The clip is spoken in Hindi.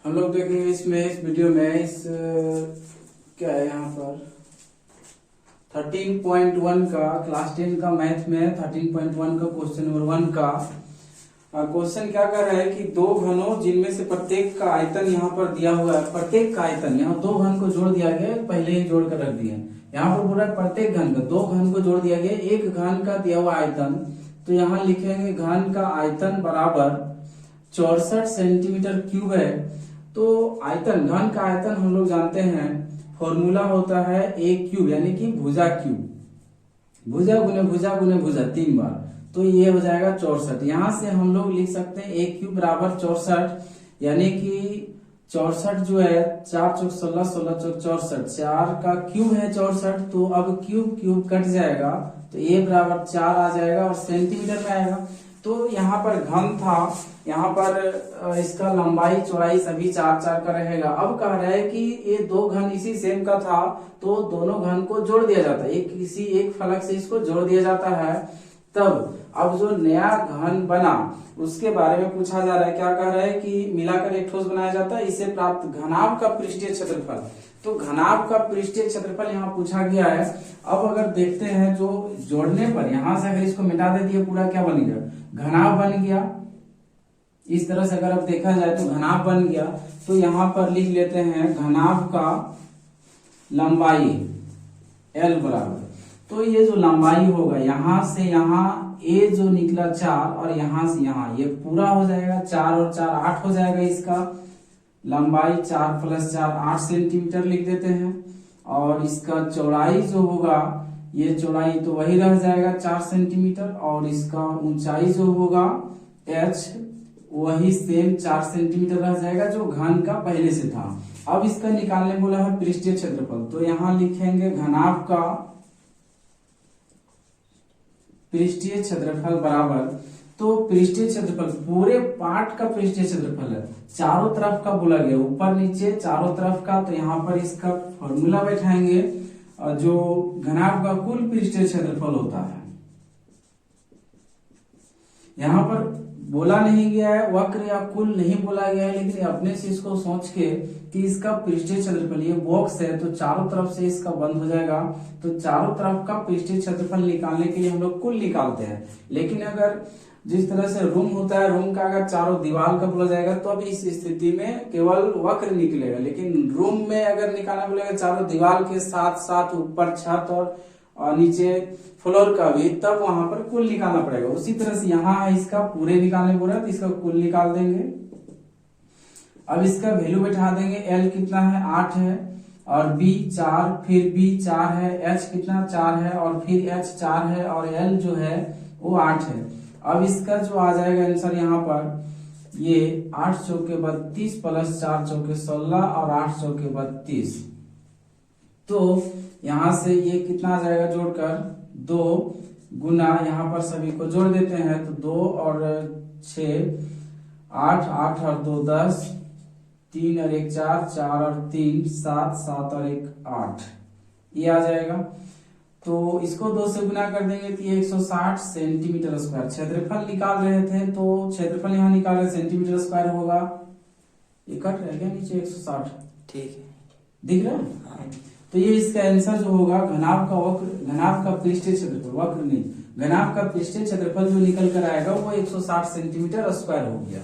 हम लोग देखेंगे इस वीडियो में क्या है यहाँ पर 13.1 का क्लास 10 का मैथ में 13.1 का क्वेश्चन नंबर 1 का क्वेश्चन क्या कर रहा है कि दो घनों जिनमें से प्रत्येक का आयतन यहाँ पर दिया हुआ है। प्रत्येक का आयतन यहाँ दो घन को जोड़ दिया गया है, पहले ही जोड़ कर रख दिए। यहाँ पर बोल रहा है प्रत्येक घन का, दो घन को जोड़ दिया गया, एक घन का दिया हुआ आयतन। तो यहाँ लिखेंगे घन का आयतन बराबर 64 सेंटीमीटर क्यूब है। तो आयतन, घन का आयतन हम लोग जानते हैं, फॉर्मूला होता है ए क्यूब यानी कि भुजा क्यूब, भुजा गुने भुजा गुने भुजा 3 बार। तो ये हो जाएगा 64। यहाँ से हम लोग लिख सकते हैं ए क्यूब बराबर 64 यानी कि 64 जो है 4 चौक 16, 16 चौक 64, 4 का क्यूब है 64। तो अब क्यूब क्यूब कट जाएगा तो ए बराबर 4 आ जाएगा और सेंटीमीटर में आएगा। तो यहाँ पर घन था, यहाँ पर इसका लंबाई चौड़ाई सभी 4 4 का रहेगा। अब कह रहा है कि ये दो घन इसी सेम का था तो दोनों घन को जोड़ दिया जाता है, एक किसी एक फलक से इसको जोड़ दिया जाता है। तब अब जो नया घन बना उसके बारे में पूछा जा रहा है। क्या कह रहा है कि मिलाकर एक ठोस बनाया जाता है, इसे प्राप्त घनाभ का पृष्ठीय क्षेत्रफल। तो घनाभ का पृष्ठीय क्षेत्रफल यहाँ पूछा गया है। अब अगर देखते हैं जो जोड़ने पर यहाँ से अगर इसको मिटा दे दिए पूरा क्या बन गया, घनाभ बन गया। इस तरह से अगर अब देखा जाए तो घनाभ बन गया। तो यहाँ पर लिख लेते हैं घनाभ का लंबाई L बराबर, तो ये जो लंबाई होगा यहाँ से यहाँ ए जो निकला 4 और यहाँ से यहाँ ये पूरा हो जाएगा, 4 और 4 8 हो जाएगा। इसका लंबाई 4 + 4 8 सेंटीमीटर लिख देते हैं। और इसका चौड़ाई जो होगा, ये चौड़ाई तो वही रह जाएगा 4 सेंटीमीटर, और इसका ऊंचाई जो होगा h वही सेम 4 सेंटीमीटर रह जाएगा जो घन का पहले से था। अब इसका निकालने बोला है पृष्ठीय क्षेत्रफल। तो यहाँ लिखेंगे घनाभ का पृष्ठीय क्षेत्रफल बराबर, तो पृष्ठीय क्षेत्रफल पूरे पार्ट का पृष्ठीय क्षेत्रफल है, चारों तरफ का बोला गया, ऊपर नीचे चारों तरफ का। तो यहाँ पर इसका फॉर्मूला बैठाएंगे जो घनाभ का कुल पृष्ठीय क्षेत्रफल होता है। यहाँ पर बोला नहीं गया है, वक्र या कुल नहीं बोला गया है, लेकिन अपने से इसको सोच के कि इसका पृष्ठीय क्षेत्रफल, ये बॉक्स है तो चारों तरफ से इसका बंद हो जाएगा। तो चारों तरफ का पृष्ठीय क्षेत्रफल निकालने के लिए हम लोग कुल निकालते हैं। लेकिन अगर जिस तरह से रूम होता है, रूम का अगर चारों दीवार का बोला जाएगा तो अब इस स्थिति में केवल वक्र निकलेगा। लेकिन रूम में अगर निकालना बोलेगा चारों दीवार के साथ साथ ऊपर छत और नीचे फ्लोर का भी, तब वहां पर कुल निकालना पड़ेगा। उसी तरह से यहाँ इसका पूरे निकालने बोल रहा है तो इसका कुल निकाल देंगे। अब इसका वैल्यू बैठा देंगे, L कितना है 8 है, और B 4, फिर B 4 है, H कितना 4 है, और फिर H 4 है, और L जो है वो 8 है। अब इसका जो आ जाएगा आंसर यहाँ पर, ये 8 चौके 32 + 4 चौके 16 और 8 चौके 32। तो यहाँ से ये कितना आ जाएगा जोड़कर 2 गुना, यहाँ पर सभी को जोड़ देते हैं तो 2 और 6 8, 8 और 2 10, 3 और 1 4, 4 और 3 7, 7 और 1 8, ये आ जाएगा। तो इसको 2 से गुना कर देंगे तो ये 160 सेंटीमीटर स्क्वायर। क्षेत्रफल निकाल रहे थे तो क्षेत्रफल यहाँ निकाल रहे सेंटीमीटर स्क्वायर होगा, ये कट रह गया नीचे 160, ठीक है, दिख रहा है। तो ये इसका आंसर जो होगा घनाभ का वक्र, घनाभ का पृष्ठीय क्षेत्रफल, वक्र नहीं, घनाभ का पृष्ठीय क्षेत्रफल जो निकल कर आएगा वो 160 सेंटीमीटर स्क्वायर हो गया।